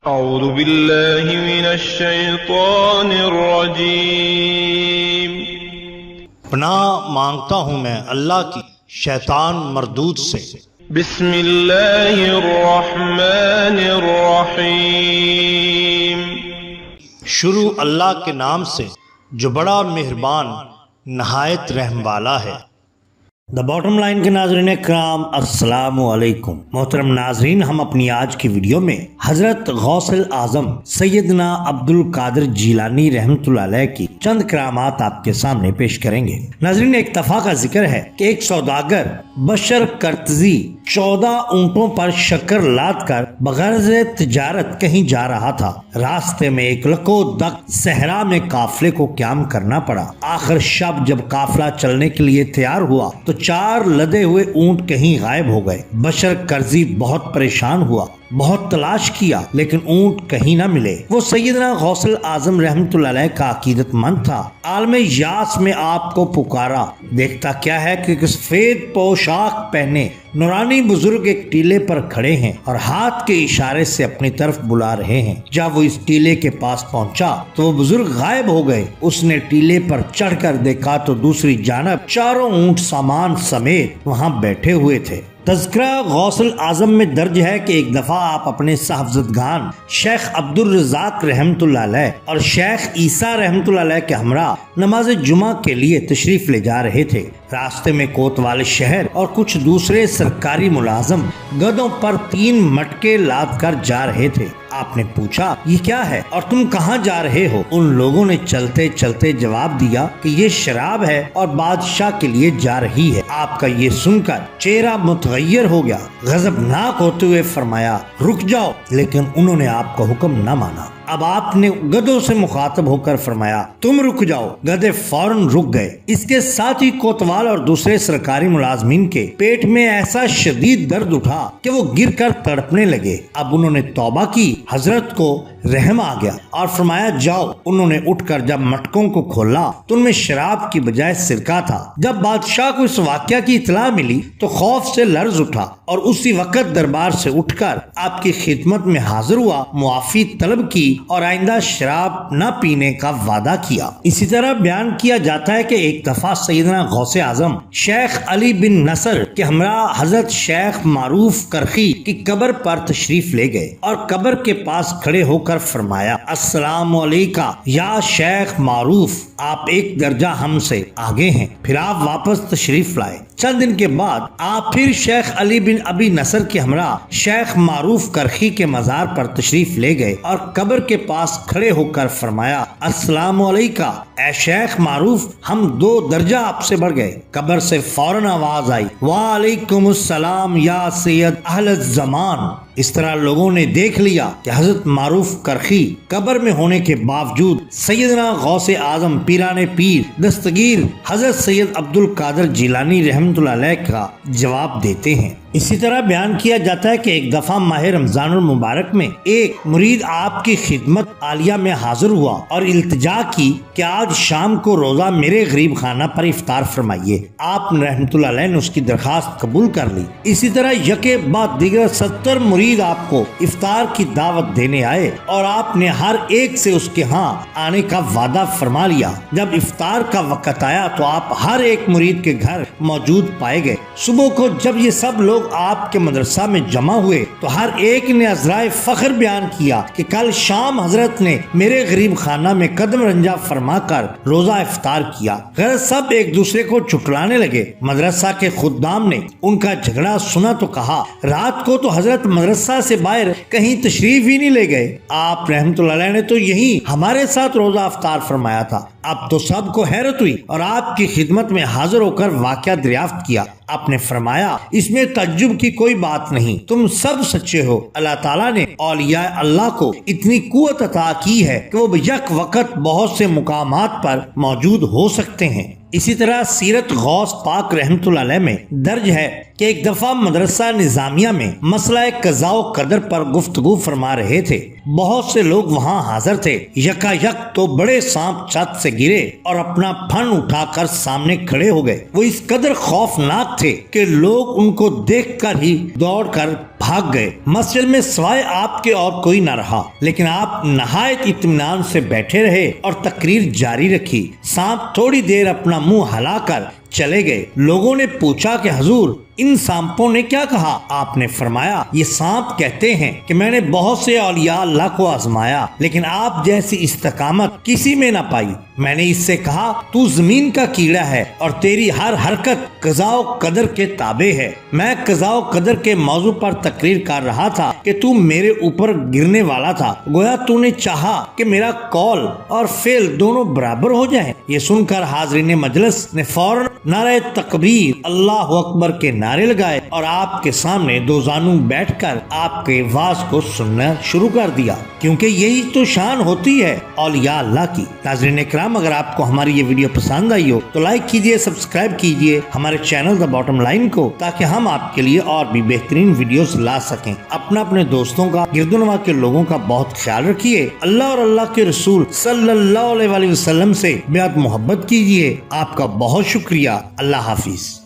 अऊज़ु बिल्लाहि मिनश शैतानिर रजीम। पनाह मांगता हूँ मैं अल्लाह की शैतान मरदूद से। बिस्मिल्लाहिर रहमानिर रहीम। शुरू अल्लाह के नाम से जो बड़ा मेहरबान नहायत रहम वाला है। द बॉटम लाइन के नाजरीन इकराम अस्सलामु अलैकुम। मोहतरम नाजरीन, हम अपनी आज की वीडियो में हजरत गौसल आजम सैयदना अब्दुल कादिर जीलानी रहमतुल्लाह अलैह की चंद करामात आपके सामने पेश करेंगे। नाजरीन, एक दफा का जिक्र है कि एक सौदागर बशर कर्तजी 14 ऊंटों पर शक्कर लाद कर बगैर तिजारत कहीं जा रहा था। रास्ते में एक लकोदक सहरा में काफिले को क्याम करना पड़ा। आखिर शब जब काफिला चलने के लिए तैयार हुआ तो 4 लदे हुए ऊंट कहीं गायब हो गए। बशर कर्जी बहुत परेशान हुआ, बहुत तलाश किया, लेकिन ऊंट कहीं ना मिले। वो सैयदना गौसल आजम रहमतुल्लाह अलैह का अकीदतमंद था। आलम यास में आपको पुकारा। देखता क्या है कि सफेद पोशाक पहने नूरानी बुजुर्ग एक टीले पर खड़े हैं और हाथ के इशारे से अपनी तरफ बुला रहे हैं। जब वो इस टीले के पास पहुंचा तो वो बुजुर्ग गायब हो गए। उसने टीले पर चढ़कर देखा तो दूसरी जानब 4 ऊंट सामान समेत वहां बैठे हुए थे। तज़किरा गौसल आजम में दर्ज है कि एक दफा आप अपने साहबजादगान शेख अब्दुल रज़ाक रहमतुल्लाह अलैह और शेख ईसा रहमतुल्लाह अलैह के हमरा नमाज जुमा के लिए तशरीफ ले जा रहे थे। रास्ते में कोतवाल शहर और कुछ दूसरे सरकारी मुलाजम गधों पर 3 मटके लाद कर जा रहे थे। आपने पूछा, ये क्या है और तुम कहाँ जा रहे हो? उन लोगों ने चलते चलते जवाब दिया कि ये शराब है और बादशाह के लिए जा रही है। आपका ये सुनकर चेहरा मुतगय्यर हो गया। गजबनाक होते हुए फरमाया, रुक जाओ, लेकिन उन्होंने आपका हुक्म न माना। अब आपने गधों से मुखातब होकर फरमाया, तुम रुक जाओ। गधे फौरन रुक गए। इसके साथ ही कोतवाल और दूसरे सरकारी मुलाजमीन के पेट में ऐसा शदीद दर्द उठा कि वो गिरकर तड़पने लगे। अब उन्होंने तौबा की, हजरत को रहम आ गया और फरमाया, जाओ। उन्होंने उठकर जब मटकों को खोला तो उनमें शराब की बजाय सिरका था। जब बादशाह को इस वाकया की इतला मिली तो खौफ से लर्ज उठा और उसी वक्त दरबार से उठकर आपकी खिदमत में हाजिर हुआ, मुआफी तलब की और आइंदा शराब न पीने का वादा किया। इसी तरह बयान किया जाता है कि एक दफा सैयदना गौसे आजम शेख अली बिन नसर के हमरा हजरत शेख मारूफ करखी की कब्र पर तशरीफ ले गए और कब्र के पास खड़े होकर फरमाया, अस्सलाम अलैका या शेख मारूफ, आप एक दर्जा हमसे आगे हैं। फिर आप वापस तशरीफ लाए। चंद दिन के बाद आप फिर शेख अली बिन अबी नसर के हमरा शेख मारूफ करखी के मजार पर तशरीफ ले गए और कब्र के पास खड़े होकर फरमाया, अस्सलाम अलैका ए शेख मारूफ, हम 2 दर्जा आपसे बढ़ गए। कब्र से फौरन आवाज आई, वालेकुमुस्सलाम या सैयद अहल ज़मान। इस तरह लोगों ने देख लिया कि हजरत मारूफ करखी कब्र में होने के बावजूद सैयदना गौसे आजम पीराने पीर दस्तगीर हजरत सैयद अब्दुल कादिर जीलानी रहमतुल्लाह अलैह का जवाब देते हैं। इसी तरह बयान किया जाता है कि एक दफा माह रमजानुल मुबारक में एक मुरीद आपकी खिदमत आलिया में हाजिर हुआ और इल्तिजा की कि आज शाम को रोजा मेरे गरीब खाना पर इफ्तार फरमाइए। आप रहमतुल्लाह अलैह ने उसकी दरखास्त कबूल कर ली। इसी तरह यके बाद दीगर 70 मुरीद आपको इफ्तार की दावत देने आए और आपने हर एक से उसके यहाँ आने का वादा फरमा लिया। जब इफ्तार का वक्त आया तो आप हर एक मुरीद के घर मौजूद पाए गए। सुबह को जब ये सब लोग आपके मदरसा में जमा हुए तो हर एक ने अज़राए फख्र बयान किया कि कल शाम हजरत ने मेरे गरीब खाना में कदम रंजा फरमाकर रोजा इफ्तार किया। गैर सब एक दूसरे को चुटलाने लगे। मदरसा के खुद्दाम ने उनका झगड़ा सुना तो कहा, रात को तो हजरत मदरसा से बाहर कहीं तशरीफ ही नहीं ले गए। आप रहमतुल्लाह अलैह ने तो यही हमारे साथ रोजा इफ्तार फरमाया था। अब तो सबको हैरत हुई और आपकी खिदमत में हाजिर होकर वाकया दरियाफ्त किया। आपने फरमाया, इसमें तज्जुब की कोई बात नहीं, तुम सब सच्चे हो। अल्लाह ताला ने औलिया अल्लाह को इतनी कुव्वत अता की है कि वो यक वक्त बहुत से मुकामात पर मौजूद हो सकते हैं। इसी तरह सीरत गौस पाक रहमतुल्लाह अलैह में दर्ज है कि एक दफा मदरसा निजामिया में मसला कज़ा कदर पर गुफ्तगू फरमा रहे थे। बहुत से लोग वहाँ हाजिर थे। यकायक तो बड़े सांप छत से से गिरे और अपना फन उठाकर सामने खड़े हो गए। वो इस कदर खौफनाक थे कि लोग उनको देखकर ही दौड़कर भाग गए। मस्जिद में सिवाय आपके और कोई न रहा, लेकिन आप नहायत इत्मीनान से बैठे रहे और तकरीर जारी रखी। सांप थोड़ी देर अपना मुंह हिलाकर चले गए। लोगों ने पूछा कि हुजूर, इन सांपों ने क्या कहा? आपने फरमाया, ये सांप कहते हैं कि मैंने बहुत से औलिया अल्लाह को आजमाया, लेकिन आप जैसी इस्तकामत किसी में न पाई। मैंने इससे कहा, तू जमीन का कीड़ा है और तेरी हर हरकत कज़ाओ कदर के ताबे है। मैं कज़ाओ कदर के मौजू पर तकरीर कर रहा था कि तू मेरे ऊपर गिरने वाला था। गोया तूने चाहा कि मेरा कौल और फेल दोनों बराबर हो जाएं। ये सुनकर हाज़रीन मजलिस ने फौरन नारे तकबीर अल्लाह अकबर के नारे लगाए और आपके सामने दो जानू बैठकर आपके वाज को सुनना शुरू कर दिया, क्योंकि यही तो शान होती है औलिया अल्लाह की। नाज़रीन इकराम, अगर आपको हमारी ये वीडियो पसंद आई हो तो लाइक कीजिए, सब्सक्राइब कीजिए हमारे चैनल द बॉटम लाइन को, ताकि हम आपके लिए और भी बेहतरीन वीडियोस ला सकें। अपने दोस्तों का, गिरदुनवा के लोगों का बहुत ख्याल रखिए। अल्लाह और अल्लाह के रसूल सल्लल्लाहु अलैहि वसल्लम से बेहद मोहब्बत कीजिए। आपका बहुत शुक्रिया। अल्लाह हाफिज।